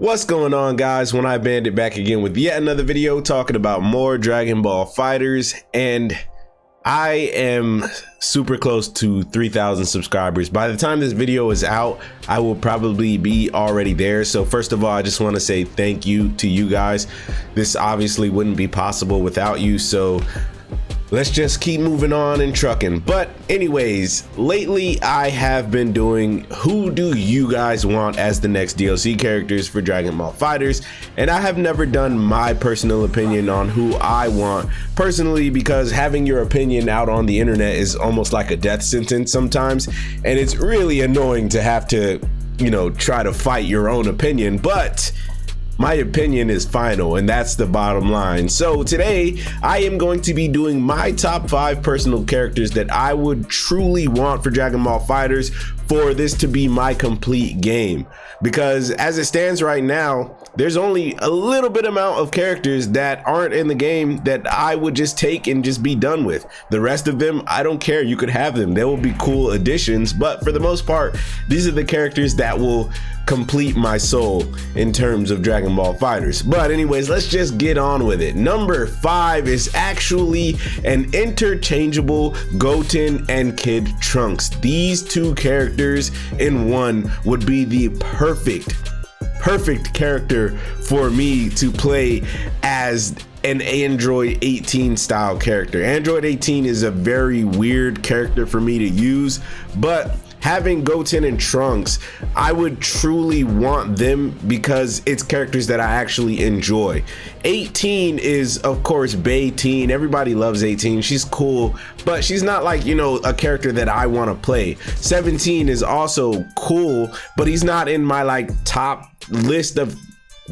What's going on, guys? OneEyedBandit back again with yet another video talking about more Dragon Ball FighterZ, and I am super close to 3,000 subscribers. By the time this video is out, I will probably be already there. So first of all, I just want to say thank you to you guys. This obviously wouldn't be possible without you, so let's just keep moving on and trucking. But anyways, lately I have been doing who do you guys want as the next DLC characters for Dragon Ball FighterZ, and I have never done my personal opinion on who I want personally, because having your opinion out on the internet is almost like a death sentence sometimes, and it's really annoying to have to, you know, try to fight your own opinion. But my opinion is final, and that's the bottom line. So today I am going to be doing my top 5 personal characters that I would truly want for Dragon Ball FighterZ for this to be my complete game, because as it stands right now, there's only a little bit amount of characters that aren't in the game that I would just take and just be done with. The rest of them, I don't care, you could have them, they will be cool additions, but for the most part, these are the characters that will complete my soul in terms of Dragon Ball FighterZ. But anyways, let's just get on with it. Number 5 is actually an interchangeable Goten and Kid Trunks. These two characters in one would be the perfect character for me to play as an Android 18 style character. Android 18 is a very weird character for me to use, but having Goten and Trunks, I would truly want them because it's characters that I actually enjoy. 18 is, of course, Bay-teen. Everybody loves 18. She's cool, but she's not like, you know, a character that I want to play. 17 is also cool, but he's not in my like top list of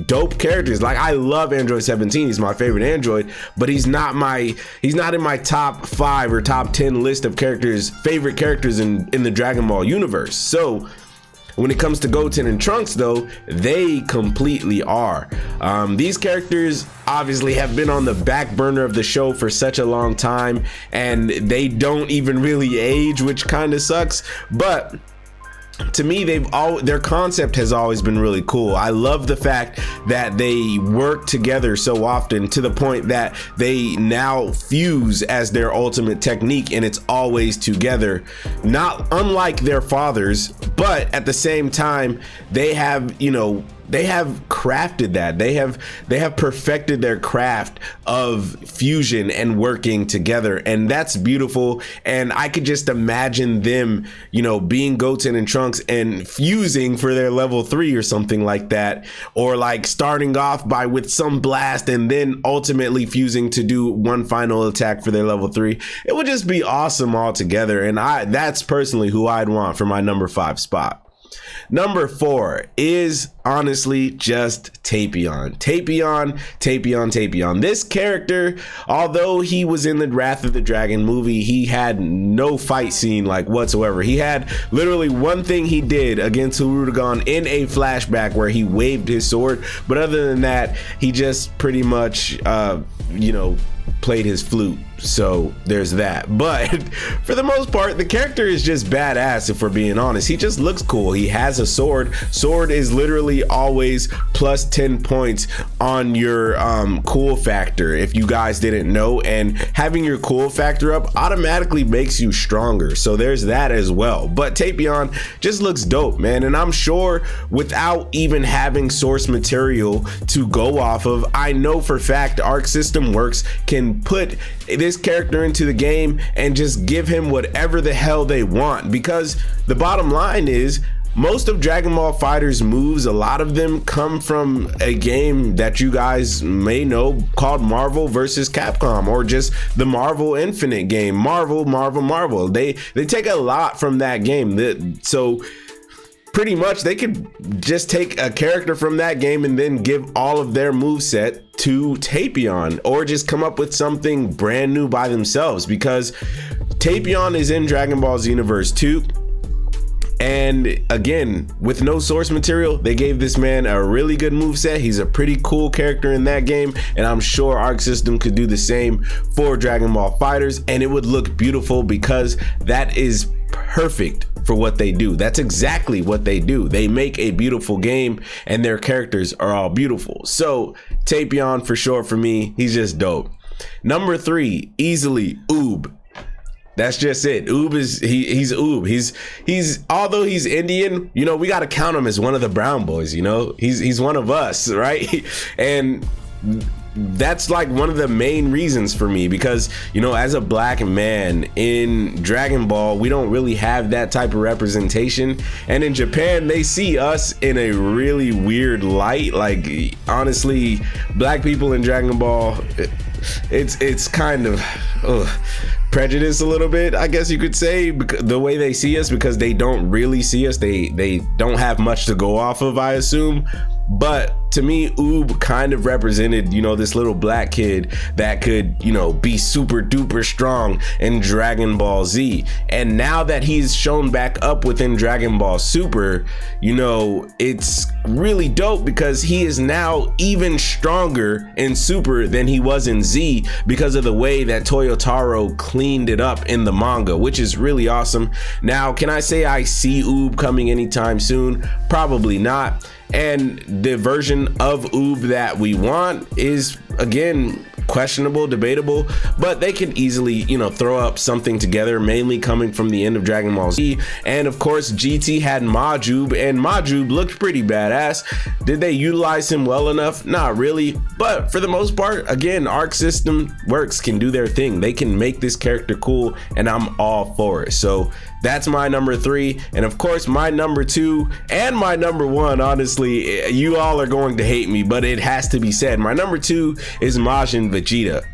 dope characters. Like, I love Android 17, he's my favorite Android, but he's not in my top 5 or top 10 list of favorite characters in the Dragon Ball universe. So when it comes to Goten and Trunks though, they completely are. These characters obviously have been on the back burner of the show for such a long time, and they don't even really age, which kind of sucks, but to me, their concept has always been really cool. I love the fact that they work together so often, to the point that they now fuse as their ultimate technique, and it's always together. Not unlike their fathers, but at the same time, they have, you know, they have crafted that. They have perfected their craft of fusion and working together, and that's beautiful. And I could just imagine them, you know, being Goten and Trunks and fusing for their level 3 or something like that, or like starting off with some blast and then ultimately fusing to do one final attack for their level 3. It would just be awesome altogether, and that's personally who I'd want for my number 5 spot. Number 4 is honestly just Tapion. Tapion. This character, although he was in the Wrath of the Dragon movie, he had no fight scene like whatsoever. He had literally one thing he did against Hirudegan in a flashback where he waved his sword, but other than that, he just pretty much you know, played his flute. So there's that. But for the most part, the character is just badass, if we're being honest. He just looks cool. He has a sword. Sword is literally always plus 10 points on your cool factor, if you guys didn't know, and having your cool factor up automatically makes you stronger, so there's that as well. But Tapion just looks dope, man, and I'm sure without even having source material to go off of, I know for fact Arc System Works can put this character into the game and just give him whatever the hell they want, because the bottom line is most of Dragon Ball FighterZ moves, a lot of them come from a game that you guys may know called Marvel vs. Capcom, or just the Marvel Infinite game. Marvel. They take a lot from that game. So pretty much they could just take a character from that game and then give all of their moveset to Tapion, or just come up with something brand new by themselves, because Tapion is in Dragon Ball Xenoverse 2. And again, with no source material, they gave this man a really good moveset. He's a pretty cool character in that game, and I'm sure Arc System could do the same for Dragon Ball FighterZ, and it would look beautiful, because that is perfect for what they do. That's exactly what they do. They make a beautiful game and their characters are all beautiful. So Tapion for sure for me, he's just dope. Number 3, easily Oob. That's just it. Oob is he's Oob. He's although he's Indian, you know, we got to count him as one of the brown boys, you know. He's one of us, right? And that's like one of the main reasons for me, because, you know, as a black man in Dragon Ball, we don't really have that type of representation, and in Japan they see us in a really weird light. Like, honestly, black people in Dragon Ball, it's kind of prejudice a little bit, I guess you could say, the way they see us, because they don't really see us. They don't have much to go off of, I assume. But to me, Oob kind of represented, you know, this little black kid that could, you know, be super duper strong in Dragon Ball Z. And now that he's shown back up within Dragon Ball Super, you know, it's really dope because he is now even stronger in Super than he was in Z, because of the way that Toyotaro cleaned it up in the manga, which is really awesome. Now, can I say I see Oob coming anytime soon? Probably not. And the version of Oob that we want is, again, questionable, debatable, but they can easily, you know, throw up something together, mainly coming from the end of Dragon Ball Z. And of course, GT had Majub, and Majub looked pretty badass. Did they utilize him well enough? Not really, but for the most part, again, Arc System Works can do their thing. They can make this character cool, and I'm all for it. So that's my number 3. And of course, my number 2 and my number 1, honestly, you all are going to hate me, but it has to be said. My number 2 is Majin Vegeta.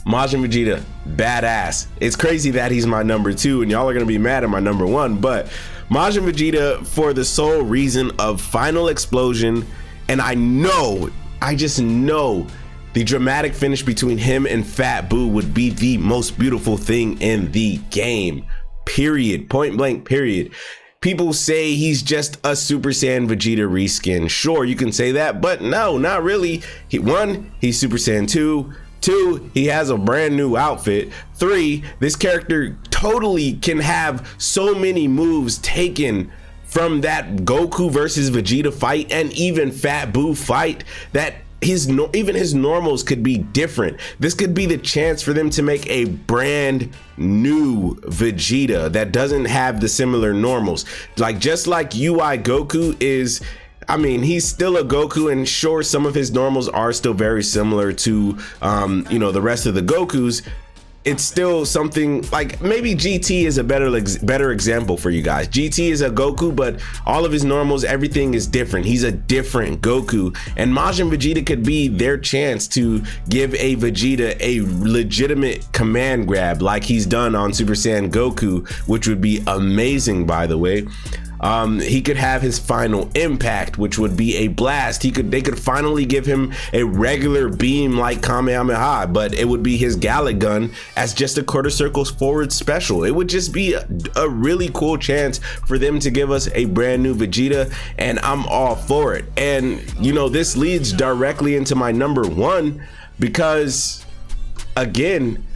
Majin Vegeta, badass. It's crazy that he's my number 2 and y'all are gonna be mad at my number 1, but Majin Vegeta for the sole reason of Final Explosion. And I just know the dramatic finish between him and Fat Boo would be the most beautiful thing in the game. Period. Point blank, period. People say he's just a Super Saiyan Vegeta reskin. Sure, you can say that, but no, not really. He's Super Saiyan 2. 2, he has a brand new outfit. 3, this character totally can have so many moves taken from that Goku versus Vegeta fight and even Fat Boo fight that even his normals could be different. This could be the chance for them to make a brand new Vegeta that doesn't have the similar normals. Like, just like UI Goku is, I mean, he's still a Goku, and sure, some of his normals are still very similar to you know, the rest of the Gokus. It's still something like, maybe GT is a better example for you guys. GT is a Goku, but all of his normals, everything is different. He's a different Goku, and Majin Vegeta could be their chance to give a Vegeta a legitimate command grab like he's done on Super Saiyan Goku, which would be amazing, by the way. He could have his final impact, which would be a blast. They could finally give him a regular beam like Kamehameha, but it would be his Gallic gun as just a quarter circles forward special. It would just be a really cool chance for them to give us a brand new Vegeta, and I'm all for it. And you know, this leads directly into my number 1, because again,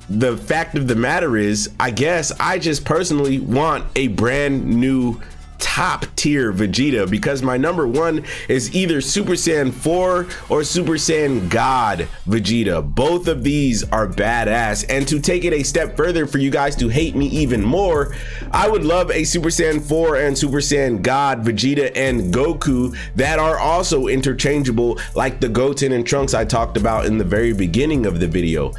the fact of the matter is, I guess I just personally want a brand new top tier Vegeta, because my number 1 is either Super Saiyan 4 or Super Saiyan God Vegeta. Both of these are badass, and to take it a step further for you guys to hate me even more, I would love a Super Saiyan 4 and Super Saiyan God Vegeta and Goku that are also interchangeable, like the Goten and Trunks I talked about in the very beginning of the video.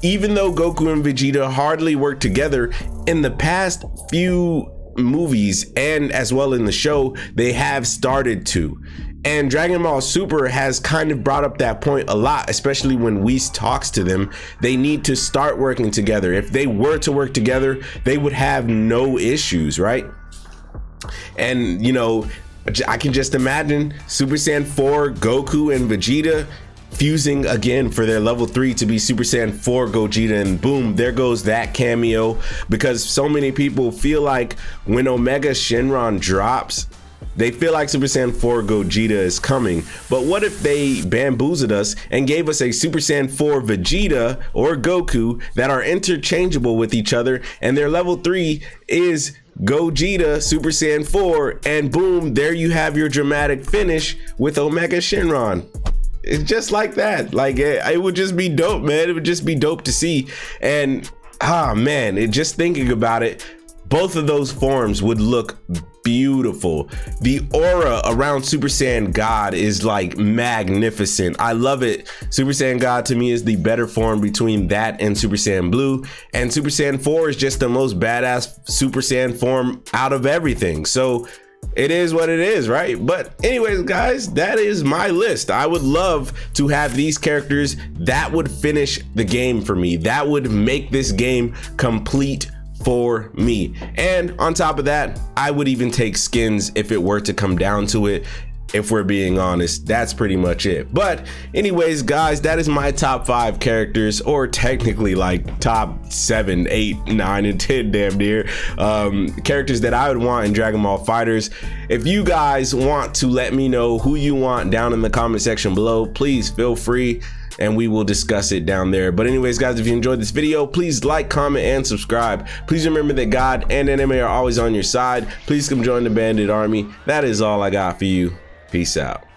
Even though Goku and Vegeta hardly work together, in the past few movies and as well in the show, they have started to. And Dragon Ball Super has kind of brought up that point a lot, especially when Whis talks to them. They need to start working together. If they were to work together, they would have no issues, right? And you know, I can just imagine Super Saiyan 4 Goku and Vegeta fusing again for their level 3 to be Super Saiyan 4 Gogeta, and boom, there goes that cameo. Because so many people feel like when Omega Shenron drops, they feel like Super Saiyan 4 Gogeta is coming, but what if they bamboozled us and gave us a Super Saiyan 4 Vegeta or Goku that are interchangeable with each other, and their level 3 is Gogeta Super Saiyan 4, and boom, there you have your dramatic finish with Omega Shenron. It's just like that. Like it would just be dope, man. It would just be dope to see. And man, just thinking about it, both of those forms would look beautiful. The aura around Super Saiyan God is like magnificent. I love it. Super Saiyan God to me is the better form between that and Super Saiyan Blue, and Super Saiyan 4 is just the most badass Super Saiyan form out of everything. So it is what it is, right? But anyways, guys, that is my list. I would love to have these characters that would finish the game for me, that would make this game complete for me. And on top of that, I would even take skins if it were to come down to it. If we're being honest, that's pretty much it. But anyways, guys, that is my top 5 characters, or technically like top 7, 8, 9, and 10 damn near characters that I would want in Dragon Ball FighterZ. If you guys want to let me know who you want down in the comment section below, please feel free, and we will discuss it down there. But anyways, guys, if you enjoyed this video, please like, comment, and subscribe. Please remember that God and anime are always on your side. Please come join the Bandit Army. That is all I got for you. Peace out.